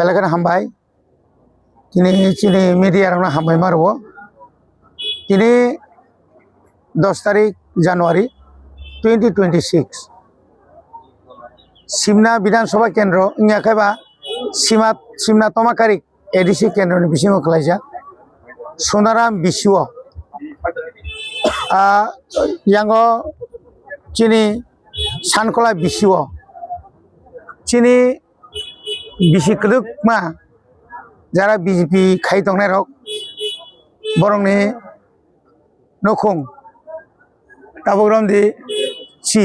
बेलागन हामबाय चिनी मीडिया हामबाय मारो दिनै 10 तारिख जानुवारी 2026 सिमना विधानसभा केंद्र इंगाखैबा सिमना तमाकारिक एडीसी केंद्र बिसिङाव खालायजा सोनाराम बिसुव यांगो चिनी सानखला बिसुव चिनी बिसि कदुकमा जरा बीजेपी खाई दंनाय रक बरंनि नखुं ताबुग्राम दि ची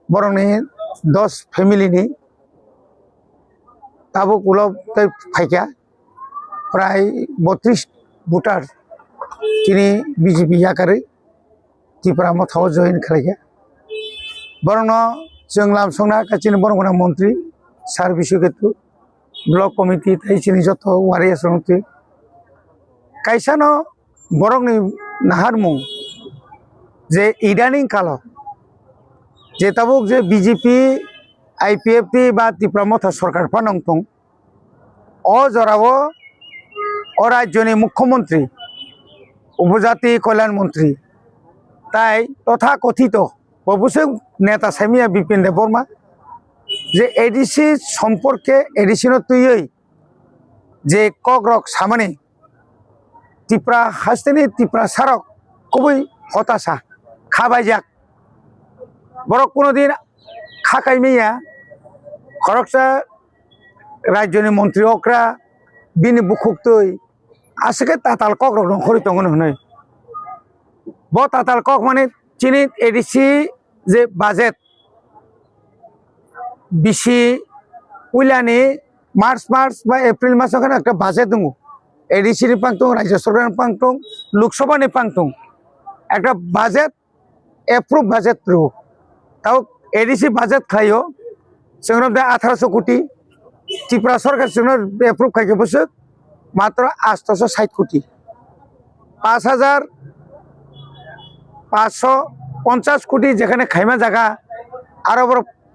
बरंनि 10 फैमिली नि ताबुक उलब तै फाइका प्राय 32 भोटार चिनी बीजेपी याकारै तिप्रा मथाव जइन खालायगा बरंनो जों लामसंना काचिनि बरंगना मंत्री सार बिशुकेतु ब्लॉक कमिटी तै चिनी जत वारिया संगति काइसानो बरंनि नाहारमुं जे इदानिं कालो जे ताबुक जे बीजेपी आईपीएफटी बा तिप्रा मथा सरकार फानंतों अ जरावो अ राज्यनि मुख्यमंत्री उपजाति कल्याण मंत्री ताई तथा कथित बबुसुक नेता सामिया बिपिन देब बर्मा जे एडीसी सम्पर्के एडीसी तुयै जे कग्रक सामाने तिप्रा हास्तेनि तिप्रा सारक कुबै हताशा खाबायजाक बरक कोनो दिन खाकाइमेया खरकसा राज्यनि मंत्री अक्रा बिनि बुखुक्तै आसके ताताल कग्रक नखरि तंगन हनै ब ताताल कक माने चिनि एडीसी जे बाजेट बिसि उइलानि मार्च बा एप्रिल मासाव खान एक बाजेट दङ एडीसी नि पांतों राज्य सरकार पांतों लोकसभा नि पांतों एक बाजेट एप्रूव बाजेट रो ताव एडीसी बाजेट खायो जोंनो 1800 कोटी त्रिपुरा सरकार जोंनो एप्रूव खायो बस मात्र 860 कोटी 5550 कोटी जेखाने खाइमा जागा आरो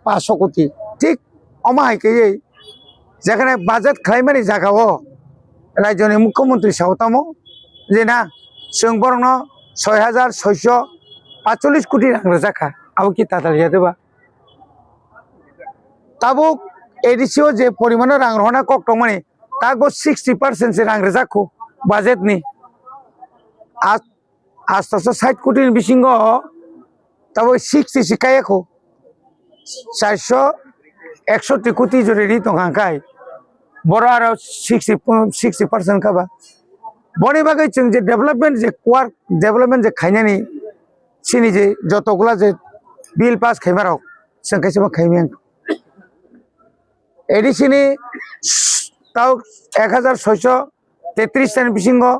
500 कोटी ठीक अमाहायके जेखाने बाजेट खाइमानि जागाओ राज्यनि मुख्यमंत्री सावतामो जेना जों बरंनो 6645 कोटी रां रोजाखा आबो कि तातालियादोबा ताबुक एडीसी जे परिमाण रां रहना कक्ट माने तागो 60% से रां रोजाखौ बाजेट नि 860 कोटी बिसिङो ताबो 60 सिकायखौ 461 कोटी जरेरि दंखांखाय बरा आरो 60% काबा बनि बागै जों जे डेभलपमेंट जे क्वार्क डेभलपमेंट जे खायनानि सिनि जे जतगला जे बिल पास खाइमाराव जों कैसेबा खाइमें एडीसी नि ताव 1633 जन बिसिङो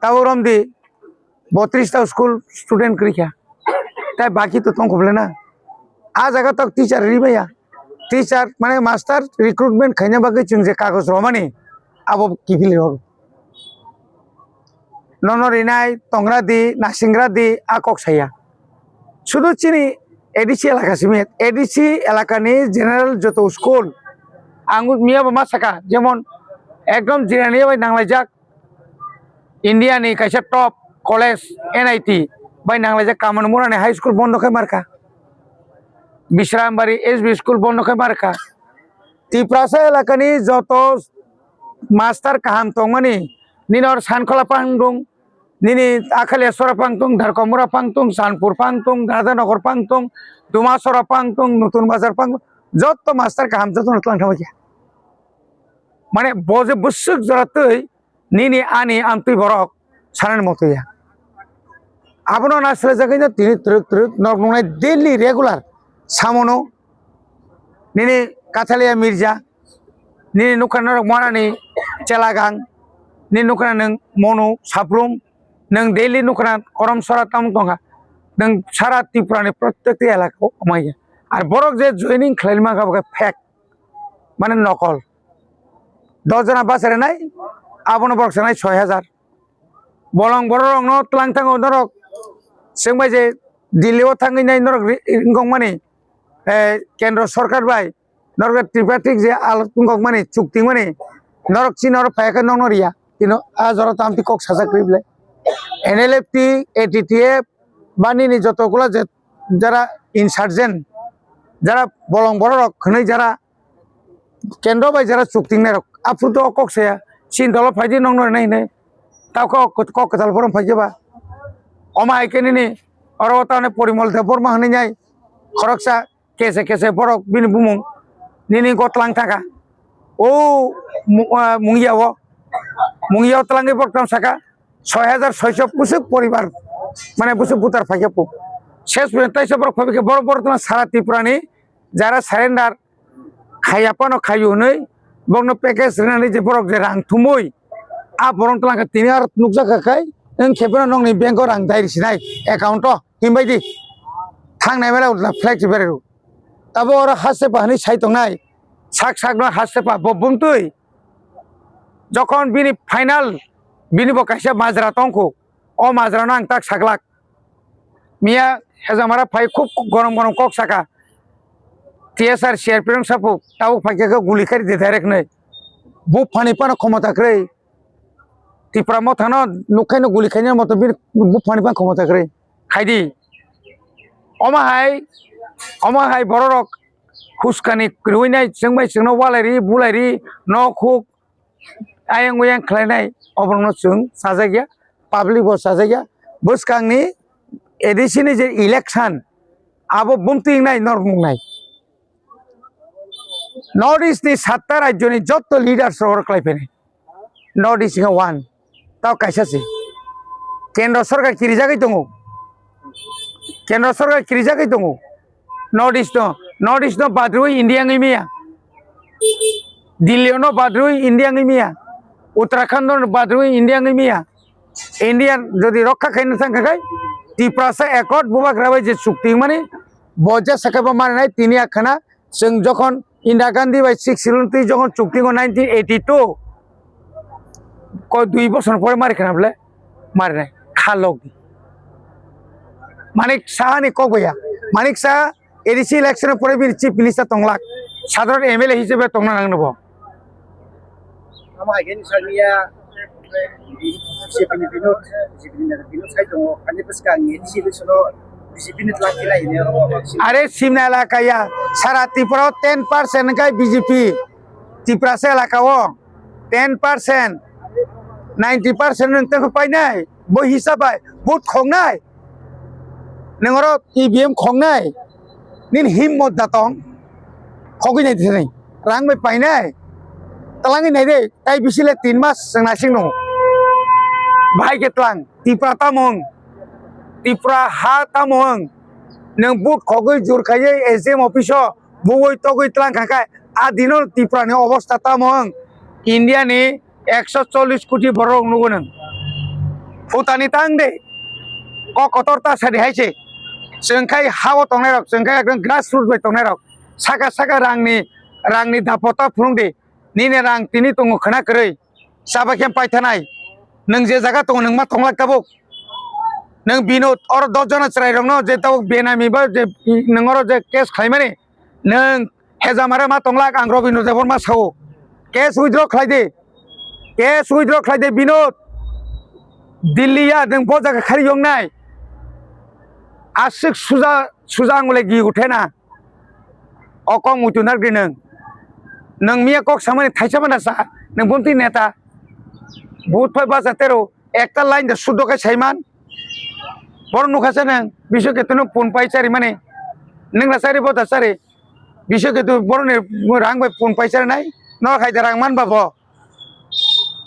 ताव रमदि 32 ता स्कूल स्टूडेंट करिखा ताई बाकी तो तंखबले ना आ जगह तक टीचर रिबाया टीचर माने मास्टर रिक्रुटमेंट खाइना बागै जों जे कागज रमानि आबो किफिले हर ननरिनाय तंग्रादि नासिंग्रादि आकक साया शुधु चिनी एडीसी एलाका समेत एडीसी एलाकानि जेनारेल जतो स्कूल आंगु मियाबा मासाका जेमन एकदम जिरानिया बाय नांलायजाक इंडियानि काइसा टप कलेज एनआईटी बाय नांलायजाक कामन मुरानि हाई स्कूल बन्द खाय मारका बिश्रामबारी एसबी स्कूल बन्द खाय मारका तिप्रासा एलाकानि जतो मास्टर काहाम तंगमानि निनर सानखला पांदुं निनि आखालेश्वरा पांतुं धारकमुरा पांतुं सानपुर पांतुं राधानगर पांतुं दुमासरा पांतुं नतुन बाजार पांतुं जत मास्टर काहाम जत नतलांथाबाय माने बजे बुसुक जरातै निनि आनि आमतै बरक सानानि मथया आबनो नासले जागैना तिनि ट्रक नरनुनाय डेली रेगुलार सामनो निनि काथालिया मिर्जा निनि नुखाना मानानि चेलागां निनि नुखाना नों मनु साब्रुम नों डेली नुखाना करमसरा तामतंगा नों सारा त्रिपुरानि प्रत्येक एलाकायाव अमाया आरो बरक जे जयनिं खालायमा गाबगा फेक माने नकल 10 जना बासारनाय आबनो बरक सानाय 6000 बलं बरक न तलांथांगो नरक जोंबाय जे दिल्लीयाव थांगैनाय नरक इंगं माने केंद्र सरकार बाय নরক ত্রিপাঠিক যে আলোচক মানে চুক্তি মানে নরক চীন নরক ফায়াকে নরিয়া কিন্তু আজ ওরা তামটি কক সাজা করিবলে এনএলএফটি এটিটিএফ বানিনি যতগুলো যারা ইনসার্জেন্ট যারা বলং বড় রক্ষণে যারা কেন্দ্র বাই যারা চুক্তি নেই আফ্রুত কক সেয়া চীন দল ফাইদি নং নাই নাই তাও কক কথাল ফরম ফাইজেবা অমা আইকেনি অরবতানে পরিমল দেব বর্মা হনে যাই খরকসা কেসে কেসে বরক বিনি বুমুং নিনি গতলাং থাকা ও মুঙ্গিয়াও তলাঙ্গি বর্তমান শাখা 6600 পুসুক পরিবার মানে বুসুক বুতার ফাইকে পু শেষ পর্যন্ত তাইসে বরক ফাইকে বড় বড় তোমার সারা ত্রিপুরানি যারা সারেন্ডার খাইয়াপানো খাইও নেই বংনো প্যাকেজ রেনানি যে বরক যে রাং থুমই আ বরং তলাঙ্গা তিনি আর নুকজা খাই नों खेबना नंनि बेंकआव रां दायरिसिनाय एकाउन्टआव हिमबायदि थांनाय बेला उल्ला फ्लेक्स बेरेरु ताबो और हासेपा हनि साइतंनाय साक साकनो हासेपा बबुंतुय যখন বিনি ফাইনাল বিনি বকাইছে মাজরা তংকো ও মাজরানো আং তাক সাগলাক মিয়া হেজামারা ফাই খুব গরম গরম কক সাকা টিএসআর শেয়ারপিরং সাপু তাও ফাইকে গুলি খারি দে ডাইরেক্ট নাই বু ফানি পানো ক্ষমতা ক্রে ত্রিপুরা মথানো নুখাইনো গুলি খাইনার মতো বু ফানি পান ক্ষমতা ক্রে খাইদি অমাহাই বড় রক হুসকানি রুইনাই जोंबाय जोंनो वालायरि बुलायरि न खुक आयं उयं खालायनाय अबरनो जों साजागिया पाब्लिक बस साजागिया बुसकांनि एडिसिनि जे इलेक्शन आबो बुमतिंनाय नरमुंनाय नॉर्थ ईस्ट नि 7टा राज्यनि जत्त लिडार्स रर क्लाइफेनाय नॉर्थ ईस्ट नि 1 ताव कायसासि केंद्र सरकार किरिजागै दङ केंद्र सरकार किरिजागै दङ नॉर्थ ईस्ट बाद्रुई इंडिया मिया दिल्ली बाद्रुई इंडिया मिया उत्तराखंड बाद्रुई इंडिया मिया इंडिया जदि रक्षा खाई थांखाय त्रिपुरा से एकट बुबाक राबाय जे चुक्ति माने बजा साकाबा मारनाय तिनि आखाना जों जखन इंदिरा गांधी बाय 6 जखन चुक्ति 1982 को 2 বছর পরে মারিখানাবলে मारनाय खालक मानिक साहानि कगया मानिक साहा एडिसि इलेक्शन परे बि चीफ मिनिस्टार तंगलाक साधारण एमएलए हिसेबे तंगना नांगनबो आमा आगेन सानिया बीजेपी बिनो साइड दङ आनि बसका आंनि एडिसि इलेक्शनो बीजेपी नि लाखि लायने अरे सिमना इलाकाया सारा त्रिपुरा 10% का बीजेपी त्रिपुरा से इलाकाओ 10% 90% नोंथांखौ पाइनाय बो हिसाबै बुथ खंनाय नोंरो ईवीएम खंनाय निन हिम्मत दातं खगै नाय दिनै रां मै पाइनाय तलांगै नाय दे ताइ बिसिले 3 मास जोंनासिं दङ भाई केतलां त्रिपुरा तामं त्रिपुरा हा तामं नों बुथ खगै जुरखायै एसएम अफिसो बुगै तगै तलां खाखाय आ दिनो त्रिपुरानि अवस्था तामं इंडियानि 140 कोटी बरं नुगो नों भुटाननि तां दे कतरता सादि हायसे जोंखाय हाव तंनाय रक जोंखाय एकदम ग्रास रुट बाय तंनाय रक साका साका रांनि दापता फुरुंदे निने रां तिनि तंगो खना करै साबाखेम पाइथानाय नों जे जागा तंगो नों मा तंलाक ताबुक नों बिनोद और 10 जना चराय रंनो जे ताव बेनामी बा जे नोंरो जे केस खायमाने नों हेजामारा मा तंलाक आं रबिन्द्र देवर मा सावो केस उइथड्र खालायदे बिनोद दिल्लीया नों बजागा खारि यंनाय आसिक सुजा आंगुले गि उठेना अकं उतुनार ग्रि नों मिया कक सामाने थाइसा मानासा नों बुंति नेता बुथ फाय बाजा तेरो एकता लाइन दे सुदोखाय साइमान बर नुखासे नों बिसो केतनो पुन पाइचारि माने नोंना सारि बता सारि बिसो केतु बरने रां बाय पुन पाइचारि नाय न खायदा रां मान बाबो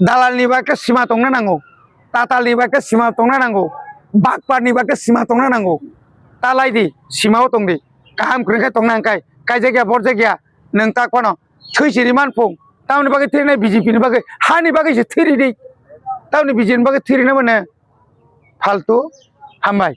दालालनि बाके सीमा तंना नांगौ तातालनि बाके सीमा तंना नांगौ बागपारनि बाके सीमा तंना नांगौ तालायदि सीमाव तंदि गाहाम ख्रिखाय तंना अंखाय काय जायगा बर जायगा नों ताकवानो थैसिरि मानफुं तावनि बाके थैनाय बीजेपीनि बाके हानि बाके से थैरिदि तावनि बीजेपीनि बाके थैरिना माने फालतु हामबाय।